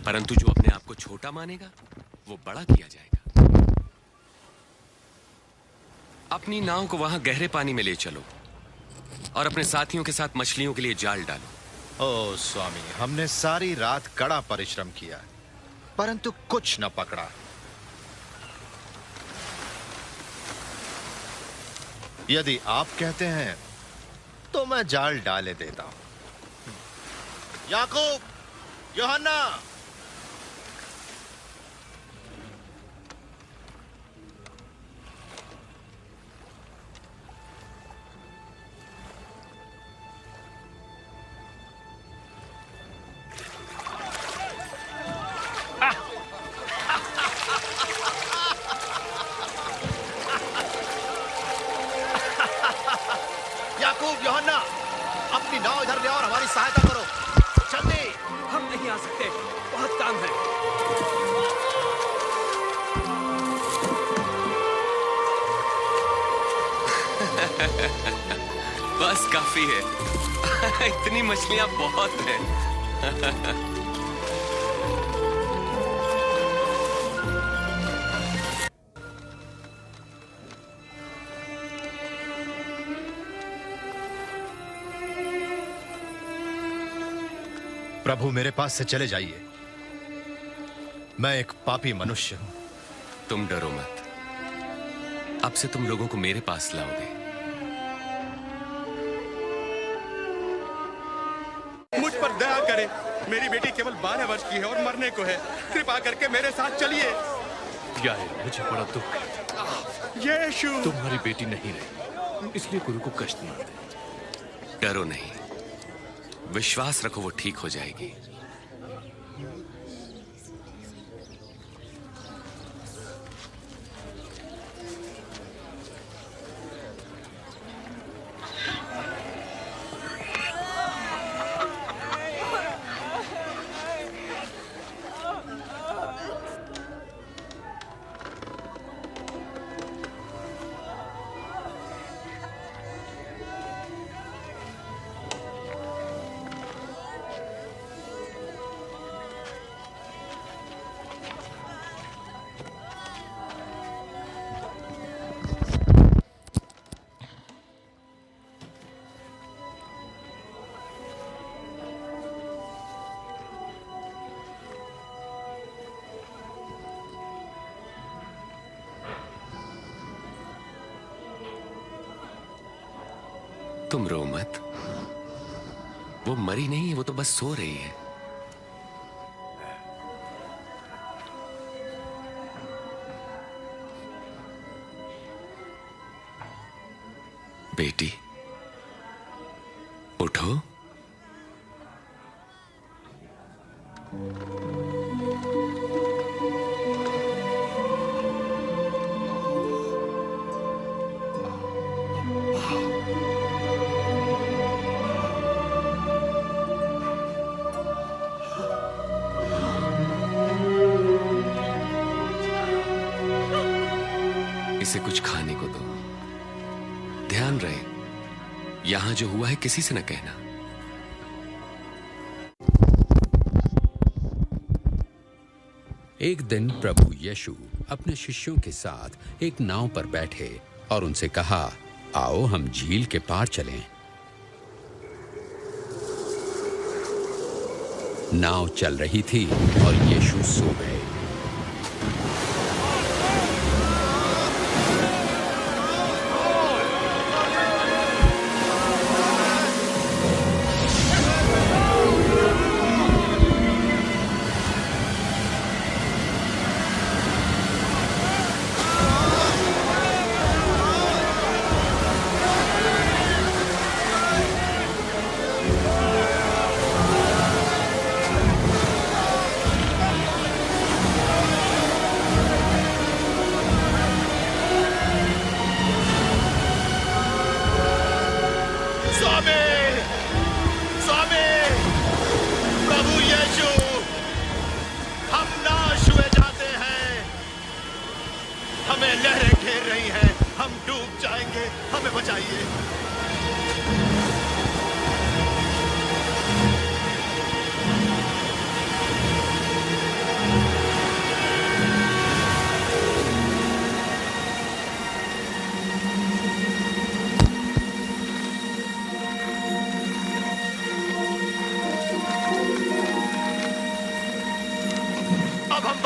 परंतु जो अपने आप को छोटा मानेगा वो बड़ा किया जाएगा। अपनी नाव को वहां गहरे पानी में ले चलो और अपने साथियों के साथ मछलियों के लिए जाल डालो। ओ स्वामी, हमने सारी रात कड़ा परिश्रम किया परंतु कुछ न पकड़ा। यदि आप कहते हैं तो मैं जाल डाले देता हूं। याकूब, यूहन्ना, याकूब, यूहन्ना, अपनी नाव इधर ले और हमारी सहायता करो। जल्दी। हम नहीं आ सकते, बहुत काम है। बस काफी है। इतनी मछलियां बहुत हैं। प्रभु, मेरे पास से चले जाइए। मैं एक पापी मनुष्य हूं। तुम डरो मत, अब से तुम लोगों को मेरे पास लाओगे। मुझ पर दया करें, मेरी बेटी केवल 12 वर्ष की है और मरने को है। कृपा करके मेरे साथ चलिए। याए, मुझे बड़ा दुख है। यीशु, तुम्हारी बेटी नहीं रही, इसलिए गुरु को कष्ट ना दे। डरो नहीं, विश्वास रखो, वो ठीक हो जाएगी। तुम रो मत, वो मरी नहीं, वो तो बस सो रही है। बेटी, उठो। इसे कुछ खाने को दो। ध्यान रहे, यहां जो हुआ है किसी से न कहना। एक दिन प्रभु यीशु अपने शिष्यों के साथ एक नाव पर बैठे और उनसे कहा, आओ हम झील के पार चलें। नाव चल रही थी और यीशु सो गए।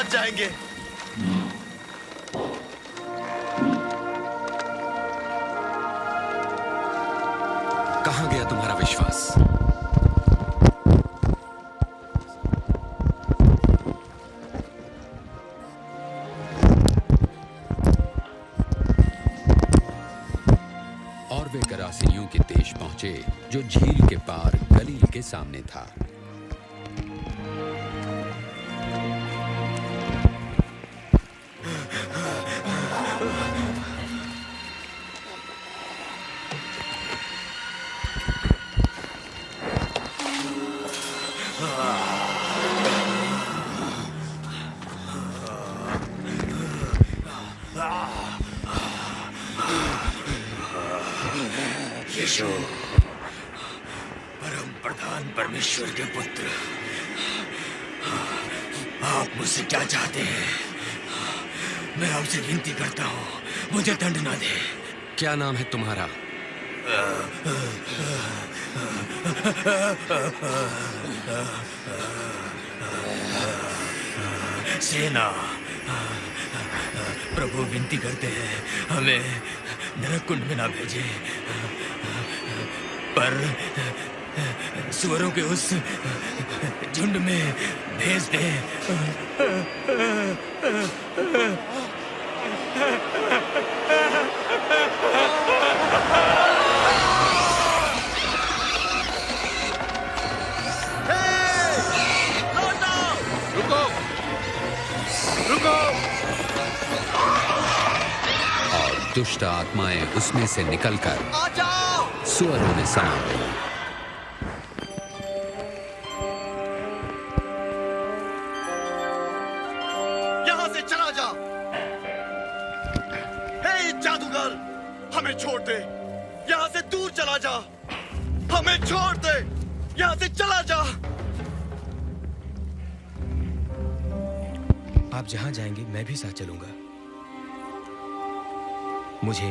बच जाएंगे। कहां गया तुम्हारा विश्वास? और वे गरासेनियों के देश पहुंचे जो झील के पार गलील के सामने था। यीशु, परम प्रधान परमेश्वर के पुत्र, आप मुझसे क्या चाहते हैं? मैं आपसे विनती करता हूँ, मुझे दंड ना दे। क्या नाम है तुम्हारा? सेना। प्रभु विनती करते हैं, हमें नरक कुंड में ना भेजे, पर सुअरों के उस झुंड में भेज दे। रुको, रुको। और दुष्ट आत्माएं उसमें से निकलकर सुअरों में समा गई। यहां से चला जा। हे जादूगर, हमें छोड़ दे। यहां से दूर चला जा। हमें छोड़ दे। यहां से चला जा। आप जहां जाएंगे मैं भी साथ चलूंगा। मुझे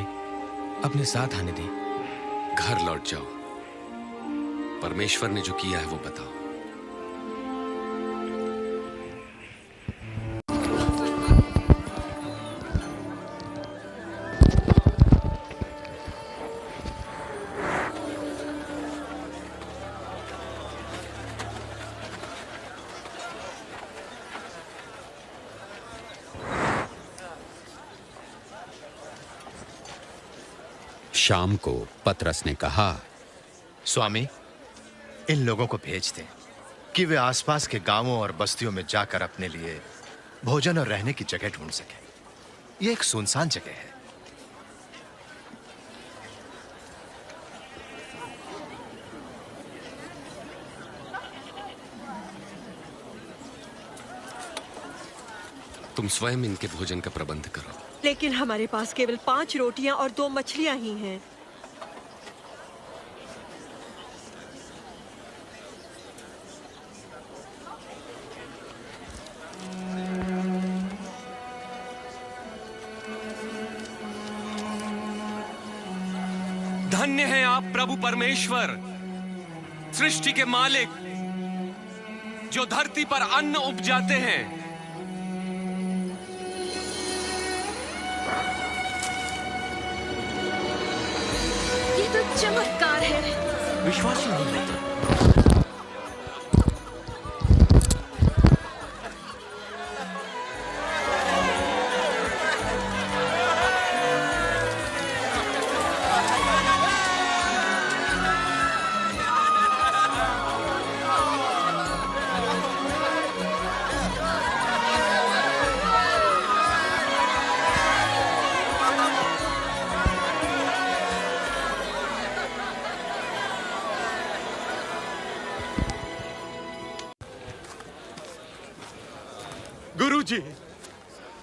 अपने साथ आने दें। घर लौट जाओ। परमेश्वर ने जो किया है वो बताओ। शाम को पतरस ने कहा, स्वामी, इन लोगों को भेज दें कि वे आसपास के गांवों और बस्तियों में जाकर अपने लिए भोजन और रहने की जगह ढूंढ सकें। यह एक सुनसान जगह है। तुम स्वयं इनके भोजन का प्रबंध करो। लेकिन हमारे पास केवल 5 रोटियां और 2 मछलियां ही हैं। धन्य हैं आप प्रभु परमेश्वर, सृष्टि के मालिक, जो धरती पर अन्न उपजाते हैं। ये तो चमत्कार है। विश्वास ही नहीं होता।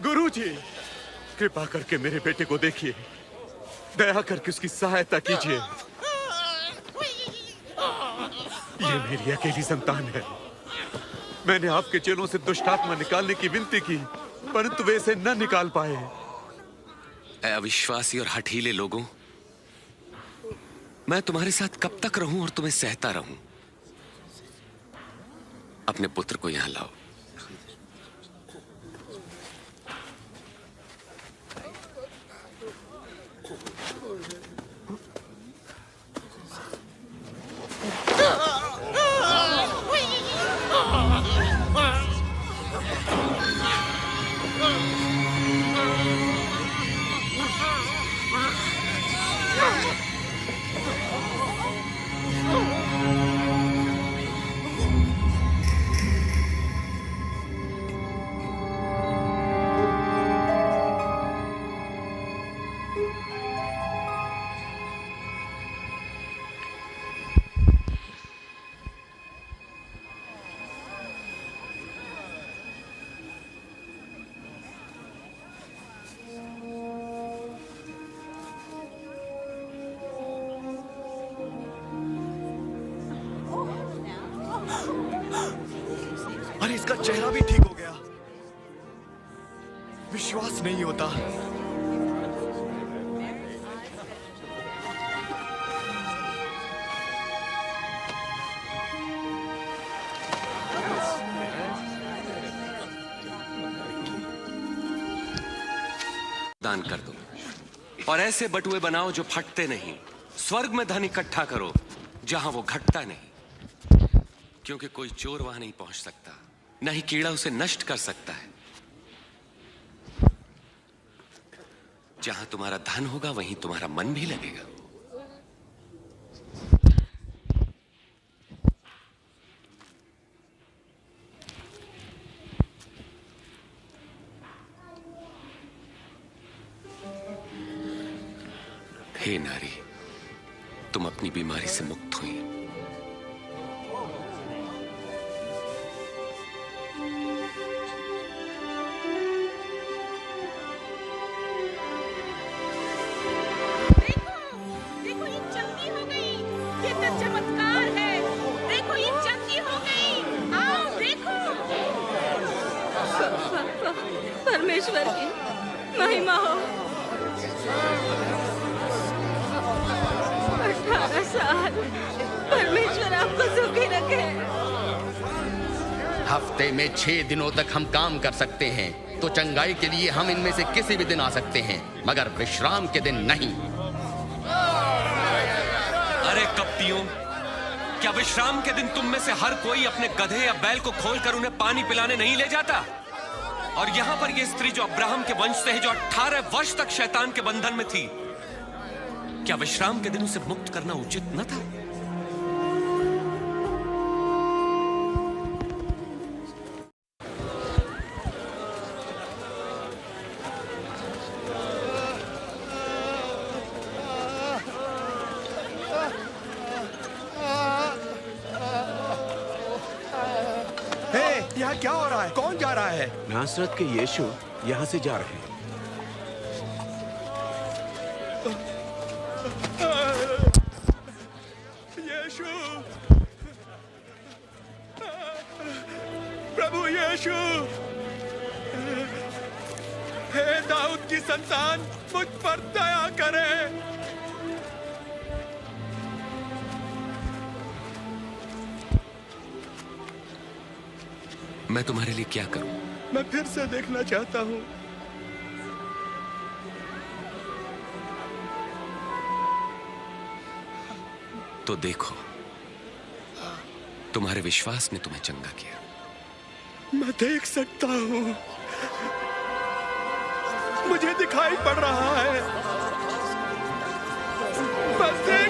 गुरुजी, कृपा करके मेरे बेटे को देखिए, दया करके उसकी सहायता कीजिए। ये मेरी अकेली संतान है। मैंने आपके चेलों से दुष्टात्मा निकालने की विनती की, परंतु वे इसे न निकाल पाए। अविश्वासी और हठीले लोगों, मैं तुम्हारे साथ कब तक रहूं और तुम्हें सहता रहूं? अपने पुत्र को यहां लाओ। अरे इसका चेहरा भी ठीक हो गया। विश्वास नहीं होता। दान कर दो और ऐसे बटुए बनाओ जो फटते नहीं। स्वर्ग में धन इकट्ठा करो जहां वो घटता नहीं, क्योंकि कोई चोर वहां नहीं पहुंच सकता, न ही कीड़ा उसे नष्ट कर सकता है। जहां तुम्हारा धन होगा वहीं तुम्हारा मन भी लगेगा। हे नारी, तुम अपनी बीमारी से मुक्त हुई। देखो ये जल्दी हो गई। ये तो चमत्कार है। देखो ये जल्दी हो गई। आओ देखो। परमेश्वर की महिमा हो। 18 साल। परमेश्वर आपको सुखी रखे। हफ्ते में 6 दिनों तक हम काम कर सकते हैं, तो चंगाई के लिए हम इनमें से किसी भी दिन आ सकते हैं, मगर विश्राम के दिन नहीं। अरे कपटियों, क्या विश्राम के दिन तुम में से हर कोई अपने गधे या बैल को खोलकर उन्हें पानी पिलाने नहीं ले जाता? और यहां पर यह स्त्री जो अब्राहम के वंश से है, जो 18 वर्ष तक शैतान के बंधन में थी, क्या विश्राम के दिन उसे मुक्त करना उचित न था? यहाँ क्या हो रहा है? कौन जा रहा है? नासरत के यीशु यहाँ से जा रहे हैं। यीशु, प्रभु यीशु, हे दाऊद की संतान, मुझ पर दया करे। मैं तुम्हारे लिए क्या करूं? मैं फिर से देखना चाहता हूं। तो देखो, तुम्हारे विश्वास ने तुम्हें चंगा किया। मैं देख सकता हूं, मुझे दिखाई पड़ रहा है। मैं देख